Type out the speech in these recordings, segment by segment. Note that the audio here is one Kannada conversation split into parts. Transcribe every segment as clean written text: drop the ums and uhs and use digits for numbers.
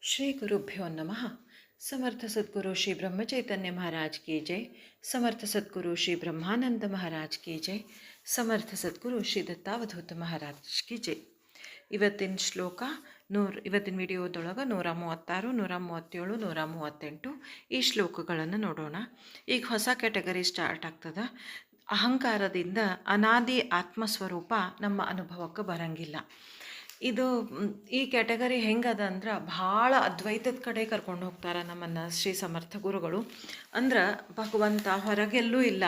श्री गुरुभ्यो नमः। समर्थ सद्गुरु श्री ब्रह्मचैतन्य महाराज की जय। समर्थ सद्गुरु श्री ब्रह्मानंद महाराज की जय। समर्थ सद्गुरु श्री दत्तावधूತ महाराज की जय। ಇವತ್ತಿನ ಶ್ಲೋಕ ಇವತ್ತಿನ ವಿಡಿಯೋದೊಳಗೆ 136, 137, 138 ಈ ಶ್ಲೋಕಗಳನ್ನು ನೋಡೋಣ. ಈಗ ಹೊಸ ಕ್ಯಾಟಗರಿ ಸ್ಟಾರ್ಟ್ ಆಗ್ತದೆ. ಅಹಂಕಾರದಿಂದ ಅನಾದಿ ಆತ್ಮಸ್ವರೂಪ ನಮ್ಮ ಅನುಭವಕ್ಕೆ ಬರಂಗಿಲ್ಲ. ಇದು ಈ ಕ್ಯಾಟಗರಿ ಹೆಂಗದ ಅಂದ್ರೆ ಭಾಳ ಅದ್ವೈತದ ಕಡೆ ಕರ್ಕೊಂಡು ಹೋಗ್ತಾರೆ ನಮ್ಮನ್ನು ಶ್ರೀ ಸಮರ್ಥ ಗುರುಗಳು. ಅಂದ್ರೆ ಭಗವಂತ ಹೊರಗೆಲ್ಲೂ ಇಲ್ಲ,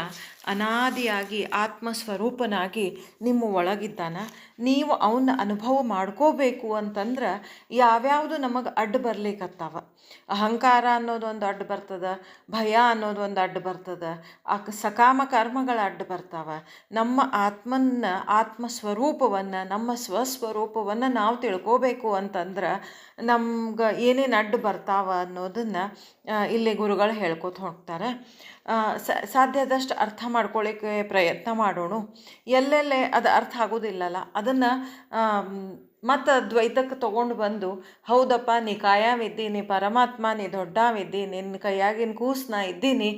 ಅನಾದಿಯಾಗಿ ಆತ್ಮಸ್ವರೂಪನಾಗಿ ನಿಮ್ಮ ಒಳಗಿದ್ದಾನ. ನೀವು ಅವನ್ನ ಅನುಭವ ಮಾಡ್ಕೋಬೇಕು ಅಂತಂದ್ರೆ ಯಾವ್ಯಾವುದು ನಮಗೆ ಅಡ್ಡು ಬರ್ಲಿಕ್ಕತ್ತಾವ. ಅಹಂಕಾರ ಅನ್ನೋದು ಒಂದು ಅಡ್ಡು ಬರ್ತದೆ, ಭಯ ಅನ್ನೋದು ಒಂದು ಅಡ್ಡು ಬರ್ತದೆ, ಸಕಾಮ ಕರ್ಮಗಳ ಅಡ್ಡು ಬರ್ತಾವ. ನಮ್ಮ ಆತ್ಮಸ್ವರೂಪವನ್ನು, ನಮ್ಮ ಸ್ವಸ್ವರೂಪವನ್ನು ನಾವು ತಿಳ್ಕೋಬೇಕು ಅಂತಂದ್ರೆ ನಮ್ಗೆ ಏನೇನು ಅಡ್ಡು ಬರ್ತಾವ ಅನ್ನೋದನ್ನು ಇಲ್ಲಿ ಗುರುಗಳು ಹೇಳ್ಕೊತ ಹೋಗ್ತಾರೆ. ಸಾಧ್ಯದಷ್ಟು ಅರ್ಥ ಮಾಡ್ಕೊಳ್ಳಿಕ್ಕೆ ಪ್ರಯತ್ನ ಮಾಡೋಣ. ಎಲ್ಲೆಲ್ಲೇ ಅದು ಅರ್ಥ ಆಗೋದಿಲ್ಲಲ್ಲ, ಅದನ್ನು ಮತ್ತು ದ್ವೈತಕ್ಕೆ ತೊಗೊಂಡು ಬಂದು, ಹೌದಪ್ಪ ನೀ ಕಾಯವಿದ್ದಿ, ನೀ ಪರಮಾತ್ಮ, ನೀ ದೊಡ್ಡವಿದ್ದಿ, ನಿನ್ನ ಕೈಯಾಗಿನ ಕೂಸನ್ನ ಇದ್ದೀನಿ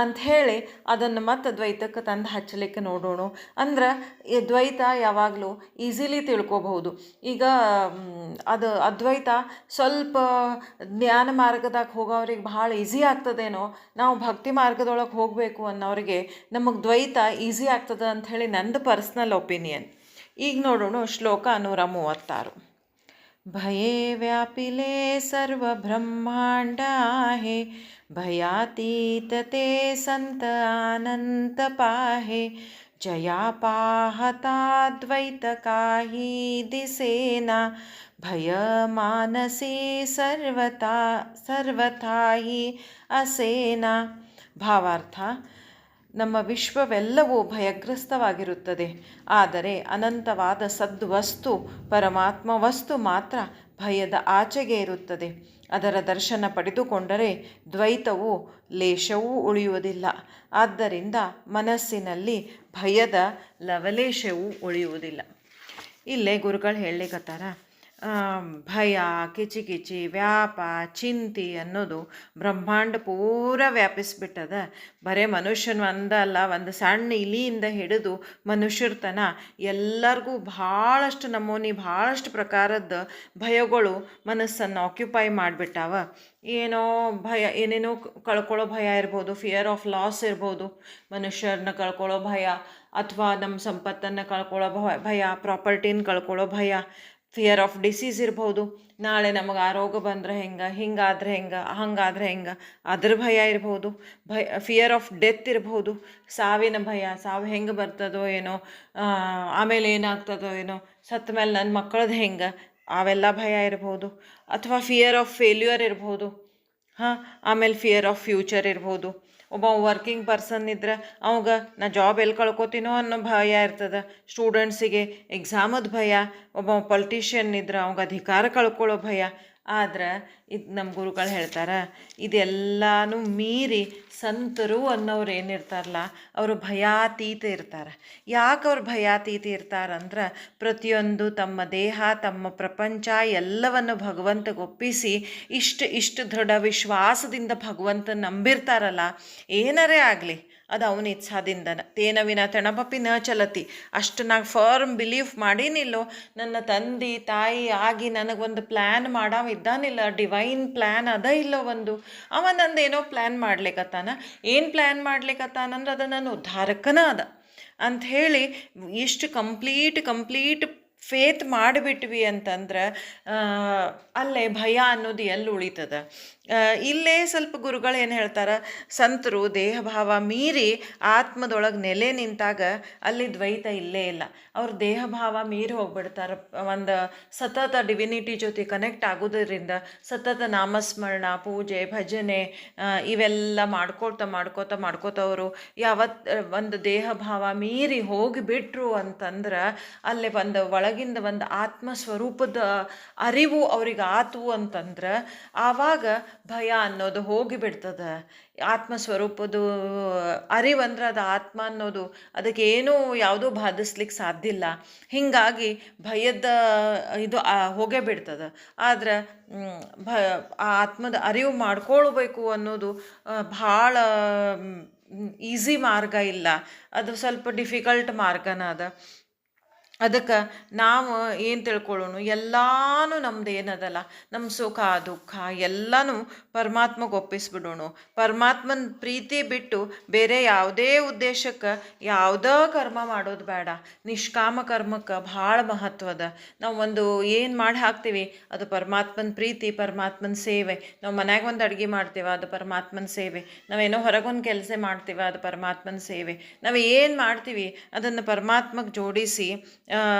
ಅಂಥೇಳಿ ಅದನ್ನು ಮತ್ತು ದ್ವೈತಕ್ಕೆ ತಂದು ಹಚ್ಚಲಿಕ್ಕೆ ನೋಡೋಣ. ಅಂದ್ರೆ ಈ ದ್ವೈತ ಯಾವಾಗಲೂ ಈಸಿಲಿ ತಿಳ್ಕೊಬಹುದು. ಈಗ ಅದು ಅದ್ವೈತ ಸ್ವಲ್ಪ ಜ್ಞಾನ ಮಾರ್ಗದಾಗ ಹೋಗೋವ್ರಿಗೆ ಭಾಳ ಈಸಿ ಆಗ್ತದೇನೋ, ನಾವು ಭಕ್ತಿ ಮಾರ್ಗದೊಳಗೆ ಹೋಗಬೇಕು ಅನ್ನೋರಿಗೆ ನಮಗೆ ದ್ವೈತ ಈಸಿ ಆಗ್ತದೆ ಅಂಥೇಳಿ ನಂದು ಪರ್ಸ್ನಲ್ ಒಪಿನಿಯನ್. ಈಗ ನೋಡೋಣ ಶ್ಲೋಕ 136. ಭಯೇ ವ್ಯಾಪಿಲೆ ಸರ್ವ ಬ್ರಹ್ಮಾಂಡ ಹೇ, ಭಯಾತೀತತೆ ಸಂತ ಅನಂತ ಪಾಹೆ, ಜಯಾ ಪಾಹತಾದ್ವೈತ ಕಾಹಿ ದಿಸೇನ, ಭಯ ಮಾನಸೇ ಸರ್ವಥಾಹಿ ಅಸೇನ. ಭಾವಾರ್ಥ: ನಮ್ಮ ವಿಶ್ವವೆಲ್ಲವೂ ಭಯಗ್ರಸ್ತವಾಗಿರುತ್ತದೆ, ಆದರೆ ಅನಂತವಾದ ಸದ್ವಸ್ತು ಪರಮಾತ್ಮ ವಸ್ತು ಮಾತ್ರ ಭಯದ ಆಚೆಗೆ ಇರುತ್ತದೆ. ಅದರ ದರ್ಶನ ಪಡೆದುಕೊಂಡರೆ ದ್ವೈತವು ಲೇಷವೂ ಉಳಿಯುವುದಿಲ್ಲ. ಆದ್ದರಿಂದ ಮನಸ್ಸಿನಲ್ಲಿ ಭಯದ ಲವಲೇಶವೂ ಉಳಿಯುವುದಿಲ್ಲ. ಇಲ್ಲೇ ಗುರುಗಳು ಹೇಳಲಿಕ್ಕತ್ತಾರ, ಭಯ, ಕಿಚಿಕಿಚಿ, ವ್ಯಾಪ, ಚಿಂತೆ ಅನ್ನೋದು ಬ್ರಹ್ಮಾಂಡ ಪೂರ ವ್ಯಾಪಿಸ್ಬಿಟ್ಟದ. ಬರೇ ಮನುಷ್ಯನ ಒಂದಲ್ಲ, ಒಂದು ಸಣ್ಣ ಇಲಿಯಿಂದ ಹಿಡಿದು ಮನುಷ್ಯರ ತನ ಎಲ್ಲರಿಗೂ ಭಾಳಷ್ಟು ನಮೂನಿ, ಭಾಳಷ್ಟು ಪ್ರಕಾರದ ಭಯಗಳು ಮನಸ್ಸನ್ನು ಆಕ್ಯುಪೈ ಮಾಡಿಬಿಟ್ಟಾವ. ಏನೋ ಭಯ, ಏನೇನೋ ಕಳ್ಕೊಳ್ಳೋ ಭಯ ಇರ್ಬೋದು, ಫಿಯರ್ ಆಫ್ ಲಾಸ್ ಇರ್ಬೋದು, ಮನುಷ್ಯರನ್ನ ಕಳ್ಕೊಳ್ಳೋ ಭಯ, ಅಥವಾ ನಮ್ಮ ಸಂಪತ್ತನ್ನು ಕಳ್ಕೊಳ್ಳೋ ಭಯ, ಪ್ರಾಪರ್ಟಿನ ಕಳ್ಕೊಳ್ಳೋ ಭಯ, ಫಿಯರ್ ಆಫ್ ಡಿಸೀಸ್ ಇರ್ಬೋದು. ನಾಳೆ ನಮಗೆ ಆರೋಗ್ಯ ಬಂದರೆ ಹೆಂಗೆ, ಹಿಂಗಾದ್ರೆ ಹೆಂಗೆ, ಹಂಗಾದ್ರೆ ಹೆಂಗೆ, ಅದ್ರ ಭಯ ಇರ್ಬೋದು. ಫಿಯರ್ ಆಫ್ ಡೆತ್ ಇರ್ಬೋದು, ಸಾವಿನ ಭಯ, ಸಾವು ಹೆಂಗೆ ಬರ್ತದೋ ಏನೋ, ಆಮೇಲೆ ಏನಾಗ್ತದೋ ಏನೋ, ಸತ್ತ ಮೇಲೆ ನನ್ನ ಮಕ್ಕಳದ್ದು ಹೆಂಗೆ, ಅವೆಲ್ಲ ಭಯ ಇರ್ಬೋದು. ಅಥವಾ ಫಿಯರ್ ಆಫ್ ಫೇಲ್ಯೂರ್ ಇರ್ಬೋದು. ಆಮೇಲೆ ಫಿಯರ್ ಆಫ್ ಫ್ಯೂಚರ್ ಇರ್ಬೋದು. ಒಬ್ಬ ವರ್ಕಿಂಗ್ ಪರ್ಸನ್ ಇದ್ರೆ ಅವಾಗ ನಾ ಜಾಬ್ ಎಲ್ಲಿ ಕಳ್ಕೊತೀನೋ ಅನ್ನೋ ಭಯ ಇರ್ತದೆ. ಸ್ಟೂಡೆಂಟ್ಸಿಗೆ ಎಕ್ಸಾಮದ ಭಯ. ಒಬ್ಬ ಪೊಲಿಟಿಷಿಯನ್ ಇದ್ರೆ ಅವಾಗ ಅಧಿಕಾರ ಕಳ್ಕೊಳ್ಳೋ ಭಯ. ಆದ್ರೆ ಇದು ನಮ್ಮ ಗುರುಗಳು ಹೇಳ್ತಾರೆ, ಇದೆಲ್ಲನೂ ಮೀರಿ ಸಂತರು ಅನ್ನೋರು ಏನಿರ್ತಾರಲ್ಲ, ಅವರು ಭಯಾತೀತ ಇರ್ತಾರೆ. ಯಾಕೆ ಅವ್ರು ಭಯಾತೀತ ಇರ್ತಾರಂದ್ರೆ, ಪ್ರತಿಯೊಂದು ತಮ್ಮ ದೇಹ, ತಮ್ಮ ಪ್ರಪಂಚ ಎಲ್ಲವನ್ನು ಭಗವಂತಗೆ ಒಪ್ಪಿಸಿ ಇಷ್ಟು ದೃಢ ವಿಶ್ವಾಸದಿಂದ ಭಗವಂತ ನಂಬಿರ್ತಾರಲ್ಲ, ಏನಾರೇ ಆಗಲಿ ಅದು ಅವನ ಇಚ್ಛಾದಿಂದನ. ತೇನ ವಿನ ತಣಪಪಿ ನ ಚಲತಿ. ಅಷ್ಟು ನಾನು ಫರ್ಮ್ ಬಿಲೀವ್ ಮಾಡೀನಿಲ್ಲೋ, ನನ್ನ ತಂದೆ ತಾಯಿ ಆಗಿ ನನಗೊಂದು ಪ್ಲ್ಯಾನ್ ಮಾಡಾವ ಇದ್ದಾನಿಲ್ಲ, ಡಿವೈನ್ ಪ್ಲ್ಯಾನ್ ಅದ ಇಲ್ಲೋ ಒಂದು, ಅವ ನಂದೇನೋ ಪ್ಲ್ಯಾನ್ ಮಾಡ್ಲಿಕ್ಕತ್ತಾನ. ಏನು ಪ್ಲ್ಯಾನ್ ಮಾಡ್ಲಿಕ್ಕತ್ತಾನಂದ್ರೆ ಅದು ನನ್ನ ಉದ್ಧಾರಕನ ಅದ ಅಂಥೇಳಿ ಇಷ್ಟು ಕಂಪ್ಲೀಟ್ ಫೇತ್ ಮಾಡಿಬಿಟ್ವಿ ಅಂತಂದ್ರೆ ಅಲ್ಲೇ ಭಯ ಅನ್ನೋದು ಎಲ್ಲಿ ಉಳಿತದ. ಇಲ್ಲೇ ಸ್ವಲ್ಪ ಗುರುಗಳು ಏನು ಹೇಳ್ತಾರೆ, ಸಂತರು ದೇಹಭಾವ ಮೀರಿ ಆತ್ಮದೊಳಗೆ ನೆಲೆ ನಿಂತಾಗ ಅಲ್ಲಿ ದ್ವೈತ ಇಲ್ಲೇ ಇಲ್ಲ. ಅವ್ರು ದೇಹಭಾವ ಮೀರಿ ಹೋಗ್ಬಿಡ್ತಾರೆ. ಒಂದು ಸತತ ಡಿವಿನಿಟಿ ಜೊತೆ ಕನೆಕ್ಟ್ ಆಗೋದ್ರಿಂದ ಸತತ ನಾಮಸ್ಮರಣ, ಪೂಜೆ, ಭಜನೆ ಇವೆಲ್ಲ ಮಾಡ್ಕೋತವರು ಯಾವತ್ತು ಒಂದು ದೇಹಭಾವ ಮೀರಿ ಹೋಗಿಬಿಟ್ರು ಅಂತಂದ್ರೆ ಅಲ್ಲಿ ಒಂದು ಒಳಗಿಂದ ಒಂದು ಆತ್ಮಸ್ವರೂಪದ ಅರಿವು ಅವ್ರಿಗೆ ಆತು ಅಂತಂದ್ರೆ ಆವಾಗ ಭಯ ಅನ್ನೋದು ಹೋಗಿಬಿಡ್ತದೆ. ಆತ್ಮಸ್ವರೂಪದ ಅರಿವಂದ್ರೆ ಅದು ಆತ್ಮ ಅನ್ನೋದು ಅದಕ್ಕೆ ಏನೂ ಯಾವುದೂ ಬಾಧಿಸ್ಲಿಕ್ಕೆ ಸಾಧ್ಯ ಇಲ್ಲ. ಹೀಗಾಗಿ ಭಯದ ಇದು ಹೋಗೇ ಬಿಡ್ತದೆ. ಆದ್ರೆ ಆ ಆತ್ಮದ ಅರಿವು ಮಾಡ್ಕೊಳ್ಬೇಕು ಅನ್ನೋದು ಭಾಳ ಈಸಿ ಮಾರ್ಗ ಇಲ್ಲ, ಅದು ಸ್ವಲ್ಪ ಡಿಫಿಕಲ್ಟ್ ಮಾರ್ಗನ ಅದ. ಅದಕ್ಕೆ ನಾವು ಏನು ತಿಳ್ಕೊಳ್ಳೋಣ, ಎಲ್ಲನೂ ನಮ್ದು ಏನದಲ್ಲ, ನಮ್ಮ ಸುಖ ದುಃಖ ಎಲ್ಲನೂ ಪರಮಾತ್ಮಗೆ ಒಪ್ಪಿಸ್ಬಿಡೋಣ. ಪರಮಾತ್ಮನ ಪ್ರೀತಿ ಬಿಟ್ಟು ಬೇರೆ ಯಾವುದೇ ಉದ್ದೇಶಕ್ಕೆ ಯಾವುದೋ ಕರ್ಮ ಮಾಡೋದು ಬೇಡ. ನಿಷ್ಕಾಮ ಕರ್ಮಕ್ಕೆ ಭಾಳ ಮಹತ್ವದ. ನಾವು ಒಂದು ಏನು ಮಾಡಿ ಹಾಕ್ತೀವಿ ಅದು ಪರಮಾತ್ಮನ ಪ್ರೀತಿ, ಪರಮಾತ್ಮನ ಸೇವೆ. ನಾವು ಮನ್ಯಾಗ ಒಂದು ಅಡುಗೆ ಮಾಡ್ತೀವಿ ಅದು ಪರಮಾತ್ಮನ ಸೇವೆ. ನಾವೇನೋ ಹೊರಗೊಂದು ಕೆಲಸ ಮಾಡ್ತೀವಿ ಅದು ಪರಮಾತ್ಮನ ಸೇವೆ. ನಾವು ಏನು ಮಾಡ್ತೀವಿ ಅದನ್ನು ಪರಮಾತ್ಮಗೆ ಜೋಡಿಸಿ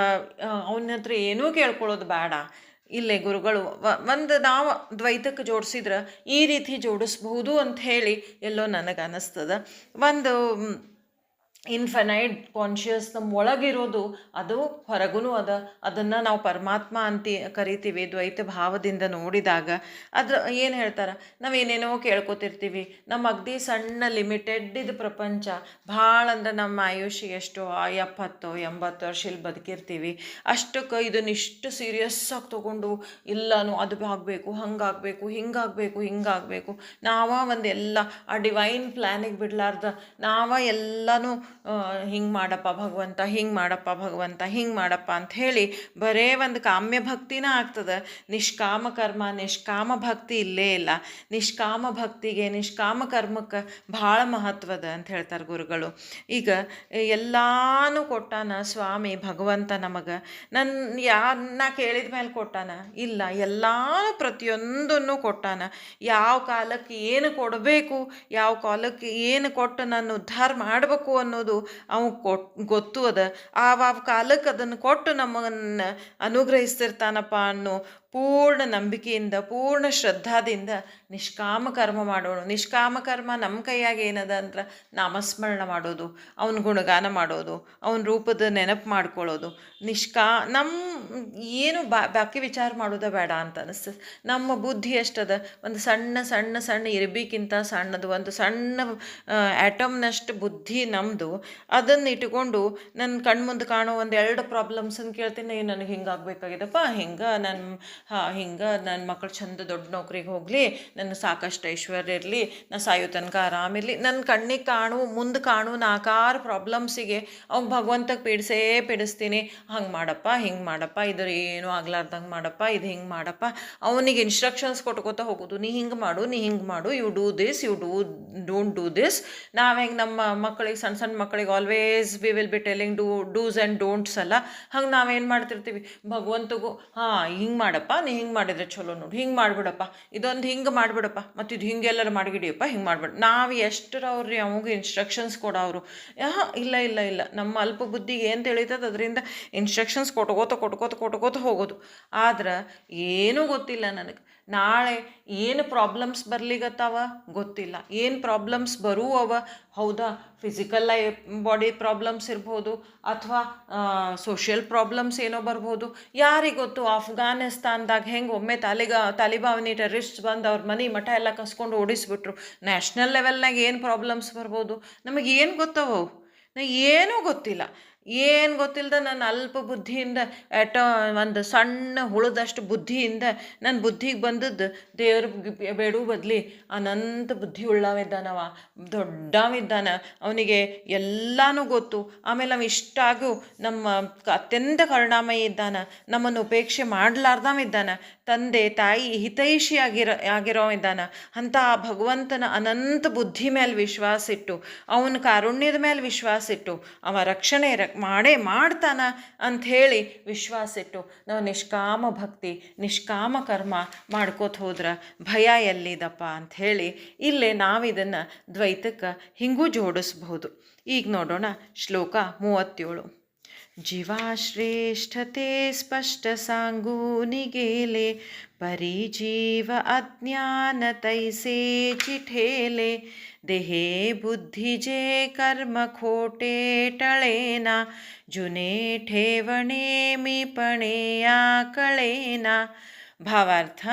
ಅವನ ಹತ್ರ ಏನೂ ಕೇಳ್ಕೊಳ್ಳೋದು ಬೇಡ. ಇಲ್ಲೇ ಗುರುಗಳು ಒಂದು ನಾವು ದ್ವೈತಕ್ಕೆ ಜೋಡಿಸಿದ್ರೆ ಈ ರೀತಿ ಜೋಡಿಸ್ಬಹುದು ಅಂತ ಹೇಳಿ ಎಲ್ಲೋ ನನಗೆ ಅನ್ನಿಸ್ತದ. ಒಂದು ಇನ್ಫೈನೈಟ್ ಕಾನ್ಷಿಯಸ್ ನಮ್ಮ ಒಳಗಿರೋದು ಅದು ಹೊರಗೂ ಅದ. ಅದನ್ನು ನಾವು ಪರಮಾತ್ಮ ಅಂತ ಕರಿತೀವಿ ದ್ವೈತ ಭಾವದಿಂದ ನೋಡಿದಾಗ. ಅದ್ರ ಏನು ಹೇಳ್ತಾರೆ, ನಾವೇನೇನೋ ಕೇಳ್ಕೊತಿರ್ತೀವಿ. ನಮ್ಮ ಅಗದಿ ಸಣ್ಣ ಲಿಮಿಟೆಡ್ ಇದು ಪ್ರಪಂಚ. ಭಾಳ ಅಂದ್ರೆ ನಮ್ಮ ಆಯುಷ್ಯ ಎಷ್ಟು 70-80 ವರ್ಷ ಇಲ್ಲಿ ಬದುಕಿರ್ತೀವಿ. ಅಷ್ಟಕ್ಕೆ ಇದನ್ನ ಇಷ್ಟು ಸೀರಿಯಸ್ ಆಗಿ ತೊಗೊಂಡು ಇಲ್ಲನೂ ಅದು ಆಗಬೇಕು, ಹಂಗಾಗಬೇಕು, ಹಿಂಗಾಗಬೇಕು ನಾವ ಒಂದೆಲ್ಲ ಆ ಡಿವೈನ್ ಪ್ಲ್ಯಾನಿಗೆ ಬಿಡಲಾರ್ದ ನಾವ ಎಲ್ಲನೂ ಹಿಂಗೆ ಮಾಡಪ್ಪ ಭಗವಂತ, ಹಿಂಗೆ ಮಾಡಪ್ಪ ಭಗವಂತ, ಹಿಂಗೆ ಮಾಡಪ್ಪ ಅಂತ ಹೇಳಿ ಬರೇ ಒಂದು ಕಾಮ್ಯ ಭಕ್ತಿನ ಆಗ್ತದೆ. ನಿಷ್ಕಾಮ ಕರ್ಮ, ನಿಷ್ಕಾಮ ಭಕ್ತಿ ಇಲ್ಲೇ ಇಲ್ಲ. ನಿಷ್ಕಾಮ ಭಕ್ತಿಗೆ, ನಿಷ್ಕಾಮ ಕರ್ಮಕ್ಕೆ ಭಾಳ ಮಹತ್ವದ ಅಂತ ಹೇಳ್ತಾರೆ ಗುರುಗಳು. ಈಗ ಎಲ್ಲಾನು ಕೊಟ್ಟಾನ ಸ್ವಾಮಿ ಭಗವಂತ ನಮಗೆ. ನಾ ಕೇಳಿದ ಮೇಲೆ ಕೊಟ್ಟಾನ ಇಲ್ಲ, ಎಲ್ಲಾನು ಪ್ರತಿಯೊಂದನ್ನು ಕೊಟ್ಟಾನ. ಯಾವ ಕಾಲಕ್ಕೆ ಏನು ಕೊಡಬೇಕು, ಯಾವ ಕಾಲಕ್ಕೆ ಏನು ಕೊಟ್ಟು ನಾನು ಉದ್ಧಾರ ಮಾಡಬೇಕು ಅನ್ನೋದು ಅವು ಗೊತ್ತು ಅದ. ಆ ಕಾಲಕ್ಕೆ ಅದನ್ನು ಕೊಟ್ಟು ನಮ್ಮನ್ನು ಅನುಗ್ರಹಿಸ್ತಿರ್ತಾನಪ್ಪ ಅನ್ನೋ ಪೂರ್ಣ ನಂಬಿಕೆಯಿಂದ, ಪೂರ್ಣ ಶ್ರದ್ಧಾದಿಂದ ನಿಷ್ಕಾಮ ಕರ್ಮ ಮಾಡೋಣ. ನಿಷ್ಕಾಮ ಕರ್ಮ ನಮ್ಮ ಕೈಯಾಗ ಏನದ ಅಂದ್ರೆ ನಾಮಸ್ಮರಣ ಮಾಡೋದು, ಅವನ ಗುಣಗಾನ ಮಾಡೋದು, ಅವನ ರೂಪದ ನೆನಪು ಮಾಡ್ಕೊಳ್ಳೋದು. ನಮ್ಮ ಏನು ಬಾಕಿ ವಿಚಾರ ಮಾಡೋದ ಬೇಡ ಅಂತ ಅನಿಸ್ತದೆ. ನಮ್ಮ ಬುದ್ಧಿ ಎಷ್ಟದ, ಒಂದು ಸಣ್ಣ ಸಣ್ಣ ಸಣ್ಣ ಇರಬೇಕಿಂತ ಸಣ್ಣದು, ಒಂದು ಸಣ್ಣ ಆ್ಯಟಮ್ನಷ್ಟು ಬುದ್ಧಿ ನಮ್ಮದು. ಅದನ್ನು ಇಟ್ಕೊಂಡು ನನ್ನ ಕಣ್ಮುಂದೆ ಕಾಣೋ ಒಂದು 2 ಪ್ರಾಬ್ಲಮ್ಸನ್ನು ಕೇಳ್ತೀನಿ. ನನಗೆ ಹಿಂಗಾಗಬೇಕಾಗಿದಪ್ಪ, ಹಿಂಗೆ ನನ್ನ ಮಕ್ಕಳು ಚಂದ ದೊಡ್ಡ ನೌಕರಿಗೆ ಹೋಗಲಿ, ನನ್ನ ಸಾಕಷ್ಟು ಐಶ್ವರ್ಯ ಇರಲಿ, ನಾ ಸಾಯೋ ತನಕ ಆರಾಮಿರಲಿ. ನನ್ನ ಕಣ್ಣಿಗೆ ಮುಂದೆ ಕಾಣು 4-6 ಪ್ರಾಬ್ಲಮ್ಸಿಗೆ ಅವ್ನು ಭಗವಂತಕ್ಕೆ ಪೀಡಿಸ್ತೀನಿ. ಹಂಗೆ ಮಾಡಪ್ಪ, ಹಿಂಗೆ ಮಾಡಪ್ಪ, ಇದ್ರ ಏನೂ ಆಗ್ಲಾರ್ದಂಗೆ ಮಾಡಪ್ಪ, ಇದು ಹಿಂಗೆ ಮಾಡಪ್ಪ. ಅವನಿಗೆ ಇನ್ಸ್ಟ್ರಕ್ಷನ್ಸ್ ಕೊಟ್ಕೋತಾ ಹೋಗೋದು. ನೀ ಹಿಂಗೆ ಮಾಡು, you do this, don't do this. ನಾವು ಹೆಂಗೆ ನಮ್ಮ ಮಕ್ಕಳಿಗೆ, ಸಣ್ಣ ಸಣ್ಣ ಮಕ್ಕಳಿಗೆ always we will be telling do's and don'ts ಅಲ್ಲ. ಹಂಗೆ ನಾವೇನು ಮಾಡ್ತಿರ್ತೀವಿ, ಭಗವಂತಗೂ ಹಿಂಗೆ ಮಾಡಪ್ಪ, ನೀ ಹಿಂಗೆ ಮಾಡಿದ್ರೆ ಚಲೋ ನೋಡು, ಹಿಂಗೆ ಮಾಡಿಬಿಡಪ್ಪ, ಇದೊಂದು ಹಿಂಗೆ ಮಾಡಿಬಿಡಪ್ಪ, ಮತ್ತು ಇದು ಹಿಂಗೆಲ್ಲರೂ ಮಾಡಿಗಿಡಿಯಪ್ಪ, ಹಿಂಗೆ ಮಾಡ್ಬೇಡ. ನಾವು ಎಷ್ಟರವ್ರಿ ಅವಾಗ ಇನ್ಸ್ಟ್ರಕ್ಷನ್ಸ್ ಕೊಡೋರು. ಇಲ್ಲ ನಮ್ಮ ಅಲ್ಪ ಬುದ್ಧಿಗೆ ಏನು ತಿಳಿತದೆ ಅದರಿಂದ ಇನ್ಸ್ಟ್ರಕ್ಷನ್ಸ್ ಕೊಟ್ಕೋತ ಹೋಗೋದು. ಆದ್ರೆ ಏನೂ ಗೊತ್ತಿಲ್ಲ ನನಗೆ ನಾಳೆ ಏನು ಪ್ರಾಬ್ಲಮ್ಸ್ ಬರ್ಲಿಗತ್ತಾವ ಗೊತ್ತಿಲ್ಲ, ಏನು ಪ್ರಾಬ್ಲಮ್ಸ್ ಬರುವವ. ಹೌದಾ, ಫಿಸಿಕಲ್ ಬಾಡಿ ಪ್ರಾಬ್ಲಮ್ಸ್ ಇರ್ಬೋದು, ಅಥವಾ ಸೋಷಿಯಲ್ ಪ್ರಾಬ್ಲಮ್ಸ್ ಏನೋ ಬರ್ಬೋದು, ಯಾರಿಗೆ ಗೊತ್ತು. ಅಫ್ಘಾನಿಸ್ತಾನ್ದಾಗ ಹೆಂಗೆ ಒಮ್ಮೆ ತಾಲಿಬಾನಿ ಟೆರರಿಸ್ಟ್ ಬಂದು ಅವ್ರ ಮನೆ ಮಠ ಎಲ್ಲ ಕಸ್ಕೊಂಡು ಓಡಿಸ್ಬಿಟ್ರು. ನ್ಯಾಷನಲ್ ಲೆವೆಲ್ನಾಗ ಏನು ಪ್ರಾಬ್ಲಮ್ಸ್ ಬರ್ಬೋದು ನಮಗೆ ಏನು ಗೊತ್ತವು? ಏನೂ ಗೊತ್ತಿಲ್ಲ. ಏನು ಗೊತ್ತಿಲ್ಲದ ನನ್ನ ಅಲ್ಪ ಬುದ್ಧಿಯಿಂದ ಒಂದು ಸಣ್ಣ ಹುಳದಷ್ಟು ಬುದ್ಧಿಯಿಂದ ನನ್ನ ಬುದ್ಧಿಗೆ ಬಂದದ್ದು ದೇವ್ರ ಬೇಡು ಬದಲಿ ಅನಂತ ಬುದ್ಧಿ ಉಳ್ಳವಿದ್ದಾನವ, ದೊಡ್ಡವಿದ್ದಾನ, ಅವನಿಗೆ ಎಲ್ಲನೂ ಗೊತ್ತು. ಆಮೇಲೆ ನಾವು ಇಷ್ಟಾಗೂ ನಮ್ಮ ಅತ್ಯಂತ ಕರುಣಾಮಯಿ ಇದ್ದಾನ, ನಮ್ಮನ್ನು ಉಪೇಕ್ಷೆ ಮಾಡಲಾರ್ದವಿದ್ದಾನ, ತಂದೆ ತಾಯಿ ಹಿತೈಷಿ ಆಗಿರೋ ಇದ್ದಾನ. ಅಂಥ ಭಗವಂತನ ಅನಂತ ಬುದ್ಧಿ ಮೇಲೆ ವಿಶ್ವಾಸ ಇಟ್ಟು, ಅವನ ಕಾರುಣ್ಯದ ಮೇಲೆ ವಿಶ್ವಾಸ ಇಟ್ಟು, ಅವ ರಕ್ಷಣೆ ಮಾಡ್ತಾನ ಅಂಥೇಳಿ ವಿಶ್ವಾಸ ಇಟ್ಟು ನಾವು ನಿಷ್ಕಾಮ ಭಕ್ತಿ, ನಿಷ್ಕಾಮ ಕರ್ಮ ಮಾಡ್ಕೋತ ಹೋದ್ರೆ ಭಯ ಎಲ್ಲಿದಪ್ಪ ಅಂಥೇಳಿ ಇಲ್ಲೇ ನಾವಿದನ್ನು ದ್ವೈತಕ್ಕೆ ಹಿಂಗೂ ಜೋಡಿಸ್ಬಹುದು. ಈಗ ನೋಡೋಣ ಶ್ಲೋಕ 37. जीवाश्रेष्ठते स्पष्टसांगुनि गेले परिजीव अज्ञान तैसे चिठेले देहे बुद्धी जे कर्म खोटे टळेना जुने ठेवणे मीपಣೆಯ ಕಳೇನ. ಭಾವಾರ್ಥ: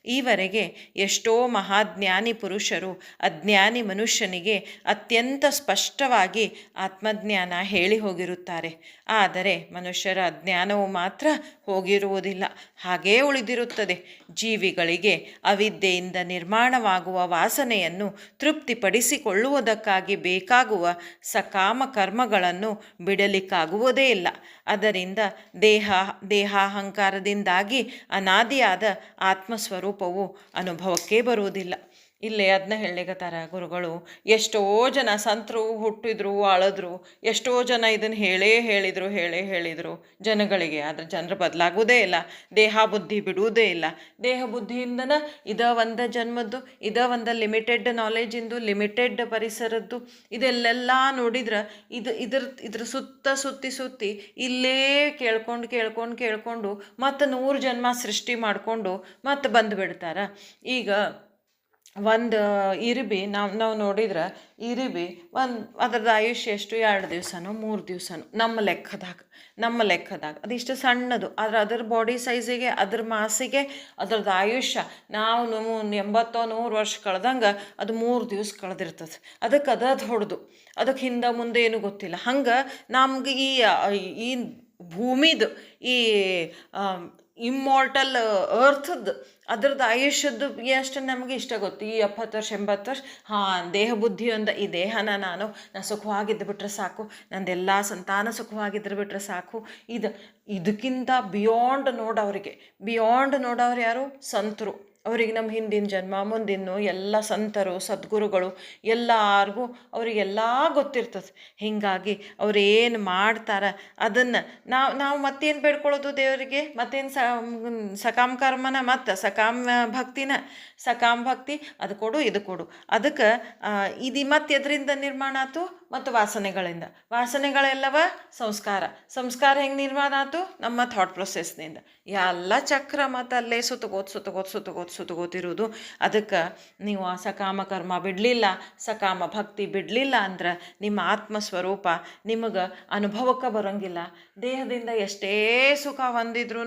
ಈವರೆಗೆ ಎಷ್ಟೋ ಮಹಾಜ್ಞಾನಿ ಪುರುಷರು ಅಜ್ಞಾನಿ ಮನುಷ್ಯನಿಗೆ ಅತ್ಯಂತ ಸ್ಪಷ್ಟವಾಗಿ ಆತ್ಮಜ್ಞಾನ ಹೇಳಿ ಹೋಗಿರುತ್ತಾರೆ. ಆದರೆ ಮನುಷ್ಯರ ಅಜ್ಞಾನವು ಮಾತ್ರ ಹೋಗಿರುವುದಿಲ್ಲ, ಹಾಗೇ ಉಳಿದಿರುತ್ತದೆ. ಜೀವಿಗಳಿಗೆ ಅವಿದ್ಯೆಯಿಂದ ನಿರ್ಮಾಣವಾಗುವ ವಾಸನೆಯನ್ನು ತೃಪ್ತಿಪಡಿಸಿಕೊಳ್ಳುವುದಕ್ಕಾಗಿ ಬೇಕಾಗುವ ಸಕಾಮ ಕರ್ಮಗಳನ್ನು ಬಿಡಲಿಕ್ಕಾಗುವುದೇ ಇಲ್ಲ. ಅದರಿಂದ ದೇಹಾಹಂಕಾರದಿಂದಾಗಿ ಅನಾದಿಯಾದ ಆತ್ಮಸ್ವರೂಪವು ಅನುಭವಕ್ಕೆ ಬರುವುದಿಲ್ಲ. ಇಲ್ಲೇ ಅದನ್ನ ಹೇಳಲಿಕತ್ತಾರ ಗುರುಗಳು. ಎಷ್ಟೋ ಜನ ಸಂತರು ಹುಟ್ಟಿದ್ರು, ಅಳದ್ರು, ಎಷ್ಟೋ ಜನ ಇದನ್ನು ಹೇಳಿದರು ಜನಗಳಿಗೆ. ಆದರೆ ಜನರು ಬದಲಾಗುವುದೇ ಇಲ್ಲ, ದೇಹ ಬುದ್ಧಿ ಬಿಡುವುದೇ ಇಲ್ಲ. ದೇಹ ಬುದ್ಧಿಯಿಂದನ ಒಂದು ಜನ್ಮದ್ದು, ಒಂದು ಲಿಮಿಟೆಡ್ ನಾಲೆಜಿಂದು, ಲಿಮಿಟೆಡ್ ಪರಿಸರದ್ದು, ಇದೆಲ್ಲೆಲ್ಲ ನೋಡಿದ್ರೆ ಇದ್ರ ಸುತ್ತಿ ಇಲ್ಲೇ ಕೇಳ್ಕೊಂಡು ಮತ್ತು 100 ಜನ್ಮ ಸೃಷ್ಟಿ ಮಾಡಿಕೊಂಡು ಮತ್ತೆ ಬಂದುಬಿಡ್ತಾರ. ಈಗ ಒಂದು ಇರಿಬಿ ನಾವು ನೋಡಿದ್ರೆ ಇರಿಬಿ ಅದರದ್ದು ಆಯುಷ್ಯ ಎಷ್ಟು? 2 ದಿವಸನೋ 3 ದಿವಸನೋ ನಮ್ಮ ಲೆಕ್ಕದಾಗ ಅದಿಷ್ಟು ಸಣ್ಣದು. ಆದರೆ ಅದರ ಬಾಡಿ ಸೈಜಿಗೆ, ಅದ್ರ ಮಾಸಿಗೆ ಅದರದ್ದು ಆಯುಷ್ಯ ನಾವು 80-100 ವರ್ಷ ಕಳೆದಂಗೆ ಅದು 3 ದಿವಸ ಕಳೆದಿರ್ತದೆ. ಅದಕ್ಕೆ ಹೊಡೆದು ಅದಕ್ಕೆ ಹಿಂದೆ ಮುಂದೆ ಏನೂ ಗೊತ್ತಿಲ್ಲ. ಹಂಗೆ ನಮ್ಗೆ ಈ ಭೂಮಿದು ಈ ಇಮ್ಮಾರ್ಟಲ್ ಅರ್ಥದ್ದು ಅದ್ರದ್ದು ಆಯುಷ್ಯದ್ದು ಎಷ್ಟು ನಮಗೆ ಇಷ್ಟ ಗೊತ್ತು. ಈ 70 ವರ್ಷ 80 ವರ್ಷ ದೇಹ ಬುದ್ಧಿ ಈ ದೇಹನ ನಾನು ಸುಖವಾಗಿದ್ದು ಬಿಟ್ಟರೆ ಸಾಕು, ನಂದೆಲ್ಲ ಸಂತಾನ ಸುಖವಾಗಿದ್ದರೆ ಬಿಟ್ಟರೆ ಸಾಕು. ಇದಕ್ಕಿಂತ ಬಿಯಾಂಡ್ ನೋಡೋರು ಯಾರು? ಸಂತರು. ಅವರಿಗೆ ನಮ್ಮ ಹಿಂದಿನ ಜನ್ಮ ಮುಂದಿನ ಎಲ್ಲ ಸಂತರು ಸದ್ಗುರುಗಳು ಎಲ್ಲರಿಗೂ ಅವರಿಗೆಲ್ಲ ಗೊತ್ತಿರ್ತದೆ. ಹೀಗಾಗಿ ಅವ್ರು ಏನು ಮಾಡ್ತಾರೆ ಅದನ್ನು ನಾವು ಮತ್ತೇನು ಬೇಡ್ಕೊಳ್ಳೋದು ದೇವರಿಗೆ? ಮತ್ತೇನು ಸಕಾಮ ಕರ್ಮನ, ಮತ್ತು ಸಕಾಮ ಭಕ್ತಿ ಅದು ಕೊಡು ಇದು ಕೊಡು. ಅದಕ್ಕೆ ಮತ್ತೆ ಎದರಿಂದ ನಿರ್ಮಾಣ ಆಯ್ತು? ಮತ್ತು ವಾಸನೆಗಳೆಲ್ಲವ ಸಂಸ್ಕಾರ ಹೆಂಗೆ ನಿರ್ಮಾಣ ಆಯ್ತು? ನಮ್ಮ ಥಾಟ್ ಪ್ರೊಸೆಸ್ನಿಂದ. ಎಲ್ಲ ಚಕ್ರ ಮತ್ತು ಅಲ್ಲೇ ಸುತ್ತಗೋತಿರೋದು. ಅದಕ್ಕೆ ನೀವು ಆ ಸಕಾಮ ಕರ್ಮ ಬಿಡಲಿಲ್ಲ, ಸಕಾಮ ಭಕ್ತಿ ಬಿಡಲಿಲ್ಲ ಅಂದ್ರೆ ನಿಮ್ಮ ಆತ್ಮಸ್ವರೂಪ ನಿಮಗೆ ಅನುಭವಕ್ಕೆ ಬರೋಂಗಿಲ್ಲ. ದೇಹದಿಂದ ಎಷ್ಟೇ ಸುಖ ಹೊಂದಿದ್ರೂ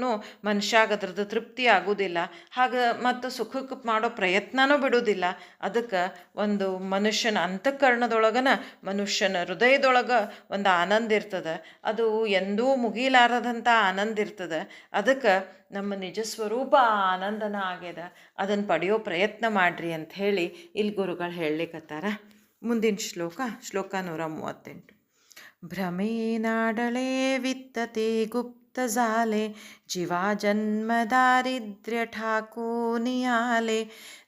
ಮನುಷ್ಯಾಗ ಅದ್ರದ್ದು ತೃಪ್ತಿ ಆಗೋದಿಲ್ಲ. ಹಾಗೆ ಮತ್ತು ಸುಖಕ್ಕೆ ಮಾಡೋ ಪ್ರಯತ್ನನೂ ಬಿಡೋದಿಲ್ಲ. ಅದಕ್ಕೆ ಒಂದು ಮನುಷ್ಯನ ಅಂತಃಕರಣದೊಳಗನ ಮನುಷ್ಯನ ಹೃದಯದೊಳಗೆ ಒಂದು ಆನಂದ ಇರ್ತದೆ. ಅದು ಎಂದೂ ಮುಗಿಲಾರದಂಥ ಆನಂದ ಇರ್ತದೆ. ಅದಕ್ಕೆ ನಮ್ಮ ನಿಜ ಸ್ವರೂಪ ಆನಂದನ ಆಗ್ಯದ. ಅದನ್ನು ಪಡೆಯೋ ಪ್ರಯತ್ನ ಮಾಡ್ರಿ ಅಂತ ಹೇಳಿ ಇಲ್ಲಿ ಗುರುಗಳು ಹೇಳಲಿಕ್ಕತ್ತಾರ. ಮುಂದಿನ ಶ್ಲೋಕ 138. ಭ್ರಮೇನಾಡಳೆ ವಿತ್ತತೆ ಗುಪ್ತಜಾಲೆ जीवा जन्म दारिद्र्य ठाकू नियाले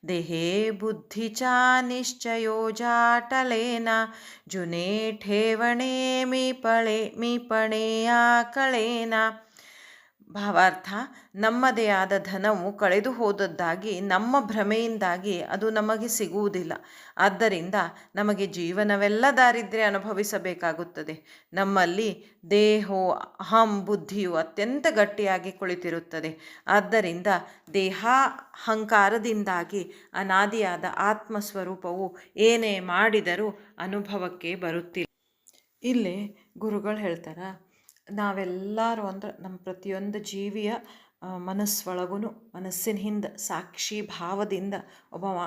देहे बुद्धीचा निश्चयो जाटलेना जुने ठेवणे मीपಣೆಯ ಕಳೇನ. ಭಾವಾರ್ಥ: ನಮ್ಮದೇ ಆದ ಧನವು ಕಳೆದು ಹೋದದ್ದಾಗಿ ನಮ್ಮ ಭ್ರಮೆಯಿಂದಾಗಿ ಅದು ನಮಗೆ ಸಿಗುವುದಿಲ್ಲ. ಆದ್ದರಿಂದ ನಮಗೆ ಜೀವನವೆಲ್ಲ ದಾರಿದ್ರ್ಯ ಅನುಭವಿಸಬೇಕಾಗುತ್ತದೆ. ನಮ್ಮಲ್ಲಿ ದೇಹೋ ಅಹಂ ಬುದ್ಧಿಯು ಅತ್ಯಂತ ಗಟ್ಟಿಯಾಗಿ ಕುಳಿತಿರುತ್ತದೆ. ಆದ್ದರಿಂದ ದೇಹಾಹಂಕಾರದಿಂದಾಗಿ ಅನಾದಿಯಾದ ಆತ್ಮಸ್ವರೂಪವು ಏನೇ ಮಾಡಿದರೂ ಅನುಭವಕ್ಕೆ ಬರುತ್ತಿಲ್ಲ. ಇಲ್ಲಿ ಗುರುಗಳು ಹೇಳ್ತಾರೆ, ನಾವೆಲ್ಲರೂ ಅಂದ್ರೆ ನಮ್ಮ ಪ್ರತಿಯೊಂದು ಜೀವಿಯ ಮನಸ್ಸೊಳಗೂ ಮನಸ್ಸಿನ ಹಿಂದೆ ಸಾಕ್ಷಿ ಭಾವದಿಂದ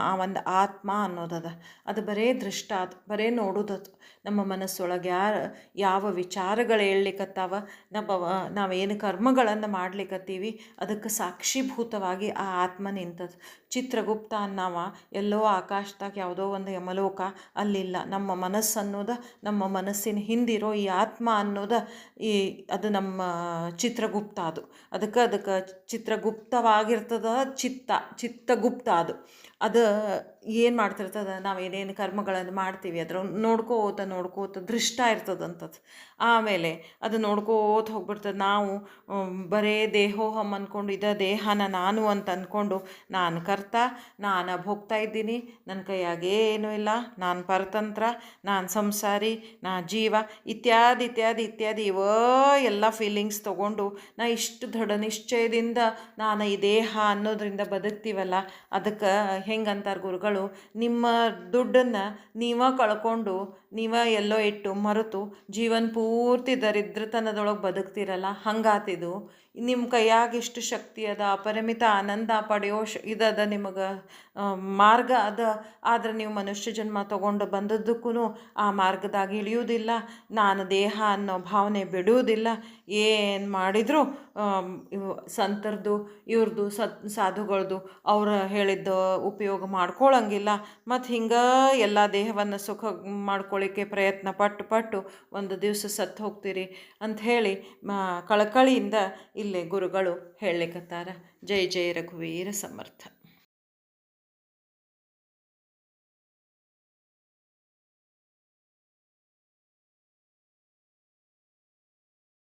ಆ ಒಂದು ಆತ್ಮ ಅನ್ನೋದದ. ಅದು ಬರೇ ದೃಷ್ಟ, ಅದು ಬರೇ ನೋಡೋದದು. ನಮ್ಮ ಮನಸ್ಸೊಳಗೆ ಯಾವ ವಿಚಾರಗಳು ಹೇಳಲಿಕ್ಕತ್ತಾವ, ನಾವೇನು ಕರ್ಮಗಳನ್ನು ಮಾಡ್ಲಿಕ್ಕತ್ತೀವಿ ಅದಕ್ಕೆ ಸಾಕ್ಷೀಭೂತವಾಗಿ ಆ ಆತ್ಮ ನಿಂತದ. ಚಿತ್ರಗುಪ್ತ ಅನ್ನವ ಎಲ್ಲೋ ಆಕಾಶದಾಗ ಯಾವುದೋ ಒಂದು ಯಮಲೋಕ ಅಲ್ಲಿಲ್ಲ. ನಮ್ಮ ಮನಸ್ಸು ಅನ್ನೋದು, ನಮ್ಮ ಮನಸ್ಸಿನ ಹಿಂದಿರೋ ಈ ಆತ್ಮ ಅನ್ನೋದು ಅದು ನಮ್ಮ ಚಿತ್ರಗುಪ್ತ. ಅದಕ್ಕೆ ಚಿತ್ರಗುಪ್ತವಾಗಿರ್ತದ ಚಿತ್ತಗುಪ್ತ. ಅದು ಏನು ಮಾಡ್ತಿರ್ತದೆ, ನಾವು ಏನೇನು ಕರ್ಮಗಳನ್ನು ಮಾಡ್ತೀವಿ ಅದ್ರ ನೋಡ್ಕೋತ ದೃಷ್ಟ ಇರ್ತದಂಥದ್ದು. ಆಮೇಲೆ ಅದು ನೋಡ್ಕೋತ ಹೋಗ್ಬಿಡ್ತದೆ. ನಾವು ಬರೇ ದೇಹೋಹಂ ಅಂದ್ಕೊಂಡು ದೇಹನ ನಾನು ಅಂತ ಅಂದ್ಕೊಂಡು ನಾನು ಕರ್ತ, ನಾನು ಭೋಗ್ತಾ ಇದ್ದೀನಿ, ನನ್ನ ಕೈಯಾಗೇ ಏನೂ ಇಲ್ಲ, ನಾನು ಪರತಂತ್ರ, ನಾನು ಸಂಸಾರಿ, ನಾ ಜೀವ, ಇತ್ಯಾದಿ ಇತ್ಯಾದಿ ಇತ್ಯಾದಿ ಎಲ್ಲ ಫೀಲಿಂಗ್ಸ್ ತೊಗೊಂಡು ನಾ ಇಷ್ಟು ದೃಢ ನಿಶ್ಚಯದಿಂದ ನಾನು ಈ ದೇಹ ಅನ್ನೋದರಿಂದ ಬದುಕ್ತೀವಲ್ಲ, ಅದಕ್ಕೆ ಹೆಂಗಂತಾರೆ ಗುರುಗಳು, ನಿಮ್ಮ ದುಡ್ಡನ್ನು ಕಳ್ಕೊಂಡು ಎಲ್ಲೋ ಇಟ್ಟು ಮರೆತು ಜೀವನ ಪೂರ್ತಿ ದರಿದ್ರತನದೊಳಗೆ ಬದುಕ್ತಿರಲ್ಲ, ಹಂಗಾತಿದು. ನಿಮ್ಮ ಕೈಯಾಗ ಇಷ್ಟು ಶಕ್ತಿ ಅದ, ಅಪರಿಮಿತ ಆನಂದ ಪಡೆಯೋ ಇದದ ನಿಮಗೆ ಮಾರ್ಗ ಅದ. ಆದರೆ ನೀವು ಮನುಷ್ಯ ಜನ್ಮ ತೊಗೊಂಡು ಬಂದದ್ದಕ್ಕೂ ಆ ಮಾರ್ಗದಾಗ ಇಳಿಯುವುದಿಲ್ಲ, ನಾನು ದೇಹ ಅನ್ನೋ ಭಾವನೆ ಬಿಡುವುದಿಲ್ಲ. ಏನು ಮಾಡಿದರೂ ಸಂತರದು ಇವ್ರದ್ದು ಸಾಧುಗಳದು ಅವ್ರು ಹೇಳಿದ್ದು ಉಪಯೋಗ ಮಾಡ್ಕೊಳ್ಳಂಗಿಲ್ಲ. ಮತ್ತು ಹಿಂಗೆ ಎಲ್ಲ ದೇಹವನ್ನು ಸುಖ ಮಾಡ್ಕೊಳ್ಳಿಕ್ಕೆ ಪ್ರಯತ್ನ ಪಟ್ಟು ಒಂದು ದಿವಸ ಸತ್ತು ಹೋಗ್ತೀರಿ ಅಂಥೇಳಿ ಕಳಕಳಿಯಿಂದ ಇಲ್ಲೇ ಗುರುಗಳು ಹೇಳಲಿಕ್ಕತ್ತಾರ. ಜೈ ಜೈ ರಘುವೀರ ಸಮರ್ಥ.